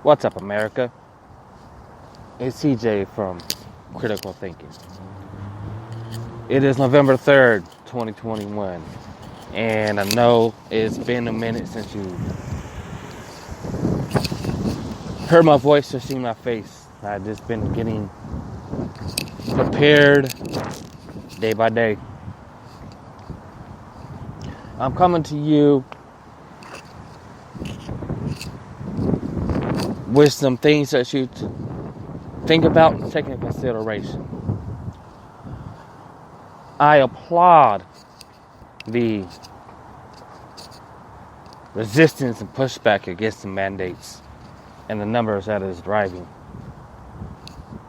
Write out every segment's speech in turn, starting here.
What's up, America? It's CJ from Critical Thinking. It is November 3rd, 2021, and I know it's been a minute since you heard my voice or seen my face. I've just been getting prepared day by day. I'm coming to you with some things that you think about and take into consideration. I applaud the resistance and pushback against the mandates and the numbers that is driving.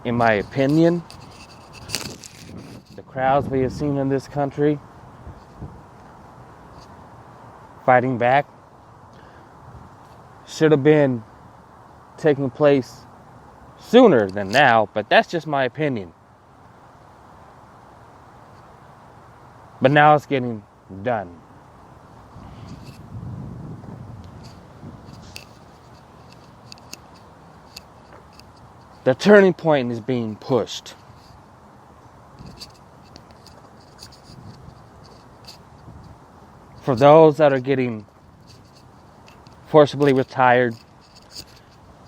In my opinion, the crowds we have seen in this country fighting back should have been taking place sooner than now, but that's just my opinion. But now it's getting done. The turning point is being pushed. For those that are getting forcibly retired,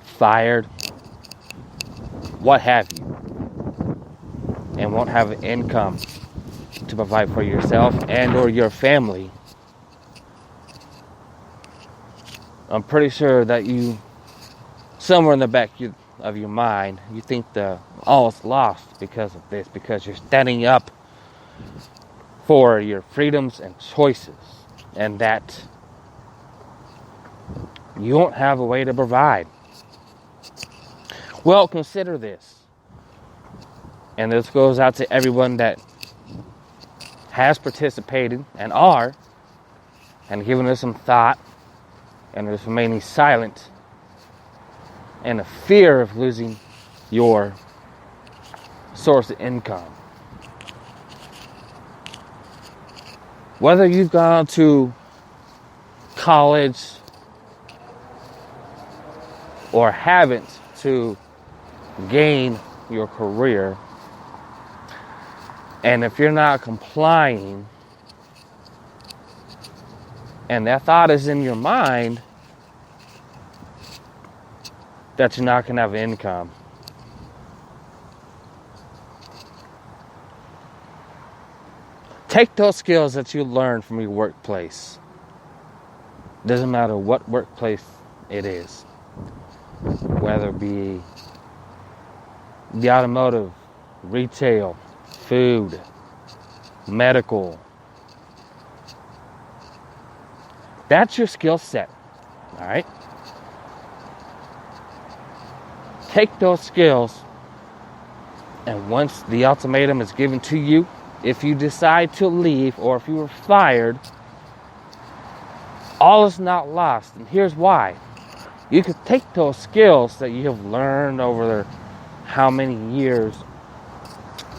fired, what have you, and won't have an income to provide for yourself and or your family, I'm pretty sure that you, somewhere in the back of your mind, you think all is lost because of this, because you're standing up for your freedoms and choices, and that you won't have a way to provide. Well, consider this, and this goes out to everyone that has participated and are, and given us some thought, and is remaining silent, and a fear of losing your source of income. Whether you've gone to college or haven't to gain your career, and if you're not complying, and that thought is in your mind that you're not going to have income, take those skills that you learned from your workplace. Doesn't matter what workplace it is, whether it be the automotive, retail, food, medical. That's your skill set, all right? Take those skills, and once the ultimatum is given to you, if you decide to leave or if you were fired, all is not lost. And here's why. You could take those skills that you have learned over how many years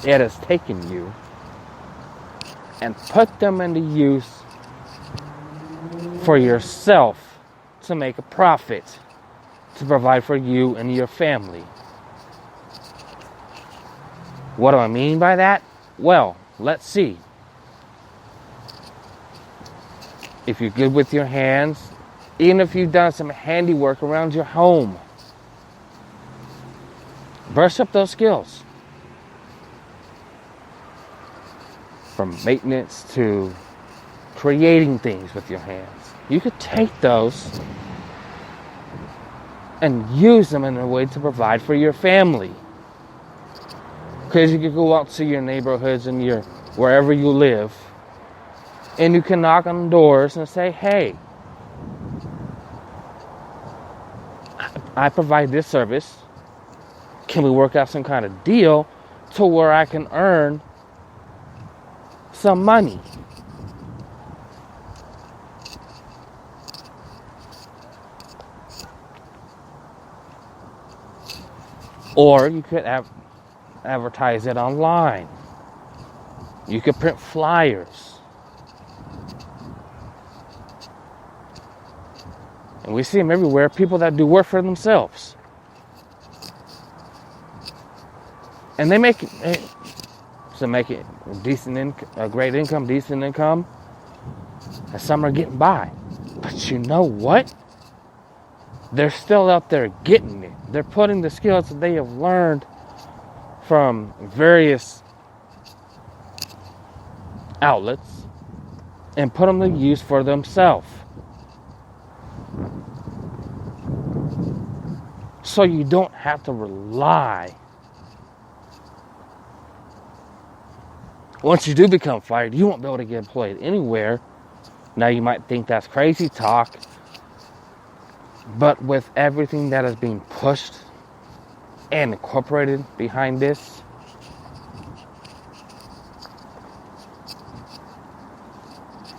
it has taken you and put them into use for yourself to make a profit, to provide for you and your family. What do I mean by that? Well, let's see. If you're good with your hands, even if you've done some handiwork around your home, brush up those skills. From maintenance to creating things with your hands. You could take those and use them in a way to provide for your family. Because you could go out to your neighborhoods and wherever you live, and you can knock on doors and say, hey, I provide this service. Can we work out some kind of deal to where I can earn some money? Or you could advertise it online. You could print flyers. And we see them everywhere, people that do work for themselves. And they make it, a great income, decent income, and some are getting by. But you know what? They're still out there getting it. They're putting the skills that they have learned from various outlets and put them to use for themselves. So you don't have to rely. Once you do become fired, you won't be able to get employed anywhere. Now you might think that's crazy talk, but with everything that is being pushed and incorporated behind this,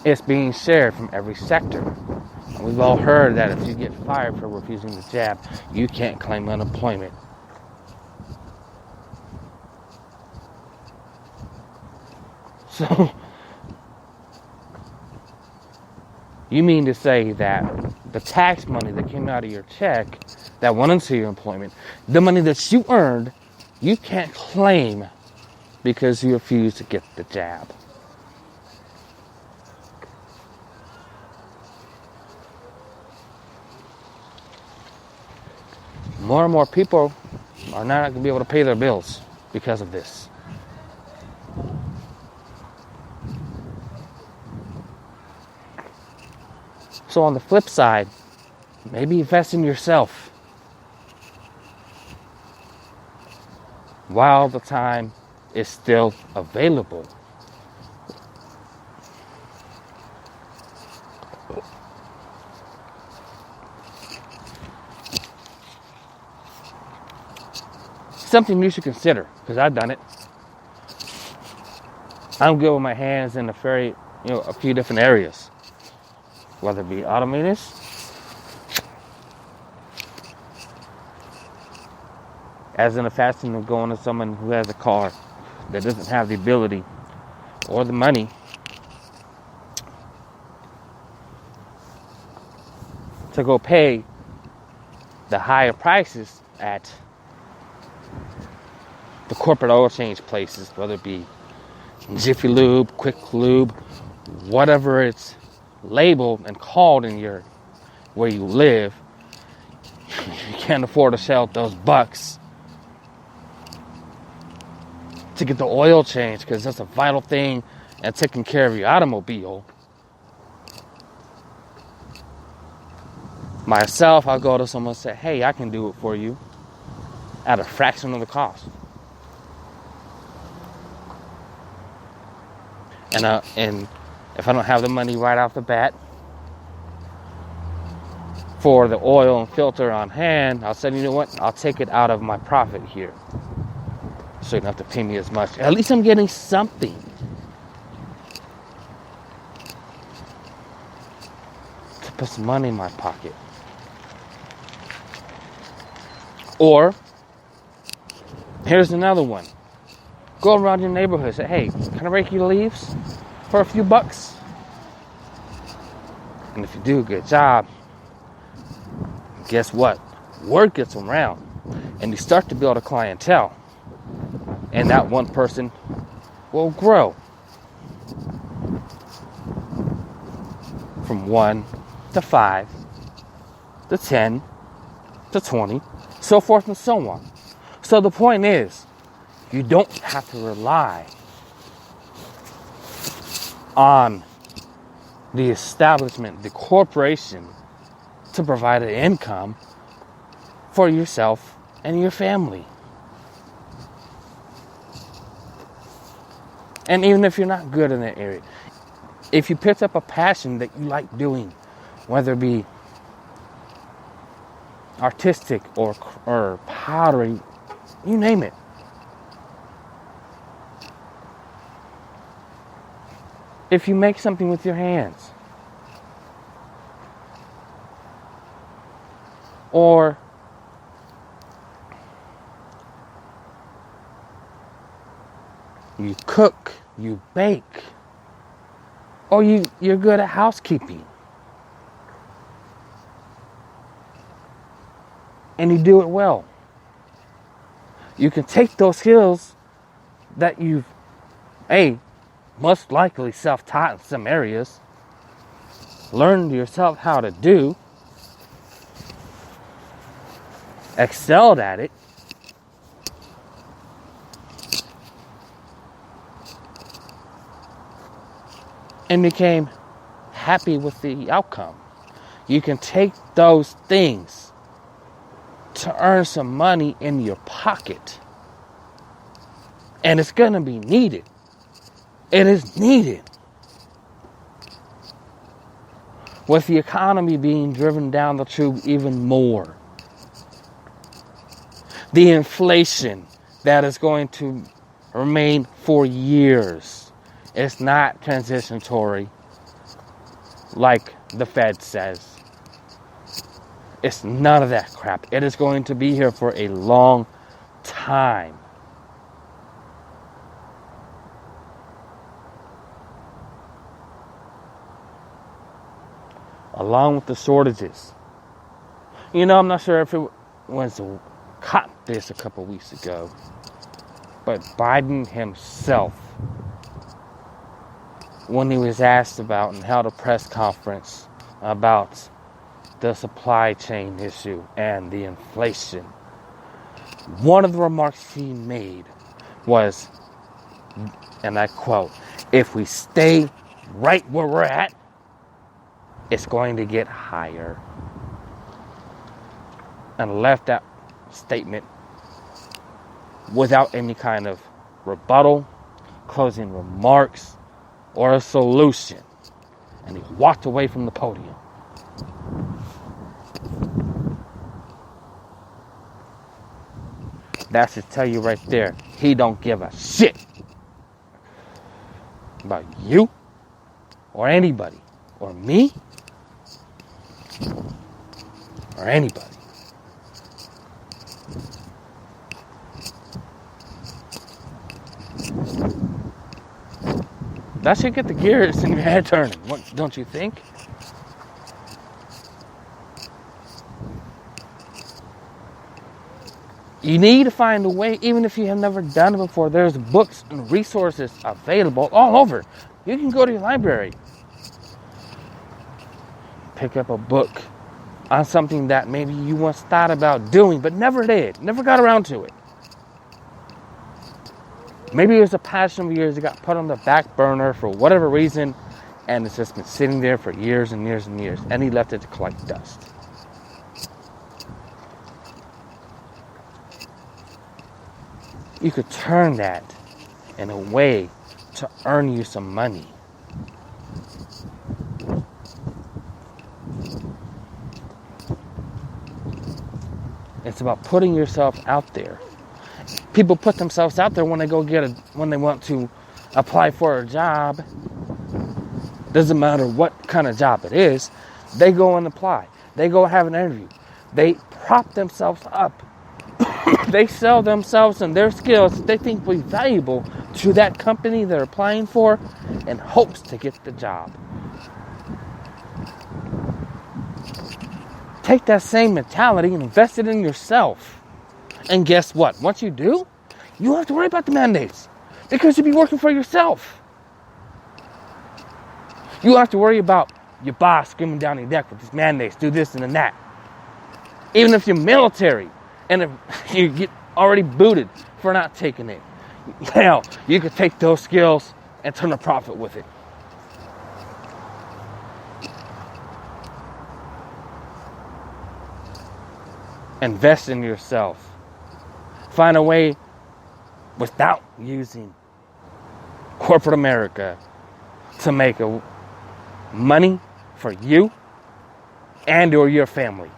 it's being shared from every sector. And we've all heard that if you get fired for refusing the jab, you can't claim unemployment. So, you mean to say that the tax money that came out of your check that went into your employment, the money that you earned, you can't claim because you refused to get the jab? More and more people are not going to be able to pay their bills because of this. So on the flip side, maybe invest in yourself while the time is still available. Something you should consider, because I've done it. I'm good with my hands in a few different areas. Whether it be automators, as in a fashion of going to someone who has a car that doesn't have the ability or the money to go pay the higher prices at the corporate oil change places, whether it be Jiffy Lube, Quick Lube, whatever it's labeled and called in where you live. You can't afford to shell those bucks to get the oil change, because that's a vital thing and taking care of your automobile. Myself, I'll go to someone and say, hey, I can do it for you at a fraction of the cost. And if I don't have the money right off the bat for the oil and filter on hand, I'll say, you know what? I'll take it out of my profit here, so you don't have to pay me as much. At least I'm getting something. To put some money in my pocket. Or, here's another one. Go around your neighborhood, say, hey, can I rake your leaves for a few bucks? And if you do a good job, guess what? Word gets around, and you start to build a clientele. And that one person will grow from 1 to 5 to 10 to 20, so forth and so on. So the point is, you don't have to rely on the establishment, the corporation, to provide an income for yourself and your family. And even if you're not good in that area, if you picked up a passion that you like doing, whether it be artistic or pottery, you name it. If you make something with your hands, or you cook, you bake, or you're good at housekeeping, and you do it well, you can take those skills that you've, most likely self-taught in some areas, learned yourself how to do, excelled at it, and became happy with the outcome. You can take those things to earn some money in your pocket. And it's going to be needed. It is needed. With the economy being driven down the tube even more. The inflation that is going to remain for years. It's not transitory like the Fed says. It's none of that crap. It is going to be here for a long time. Along with the shortages. I'm not sure if it was caught this a couple weeks ago, but Biden himself, when he was asked about and held a press conference about the supply chain issue and the inflation, one of the remarks he made was, and I quote, "If we stay right where we're at, it's going to get higher." And left that statement without any kind of rebuttal, closing remarks, or a solution. And he walked away from the podium. That should tell you right there, he don't give a shit about you or anybody or me or anybody. That should get the gears in your head turning, don't you think? You need to find a way, even if you have never done it before. There's books and resources available all over. You can go to your library, pick up a book on something that maybe you once thought about doing, but never did, never got around to it. Maybe it was a passion of yours that got put on the back burner for whatever reason, and it's just been sitting there for years and years and years, and he left it to collect dust. You could turn that in a way to earn you some money. It's about putting yourself out there. People put themselves out there when they want to apply for a job. Doesn't matter what kind of job it is. They go and apply. They go have an interview. They prop themselves up. They sell themselves and their skills that they think will be valuable to that company they're applying for in hopes to get the job. Take that same mentality and invest it in yourself. And guess what? Once you do, you don't have to worry about the mandates because you'll be working for yourself. You don't have to worry about your boss screaming down your neck with these mandates, do this and that. Even if you're military and if you get already booted for not taking it, hell, you could take those skills and turn a profit with it. Invest in yourself. Find a way without using corporate America to make money for you and or your family.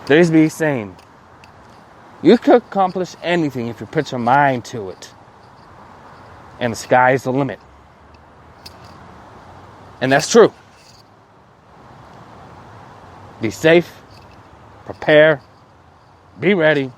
There used to be saying, you could accomplish anything if you put your mind to it. And the sky is the limit. And that's true. Be safe, prepare, be ready,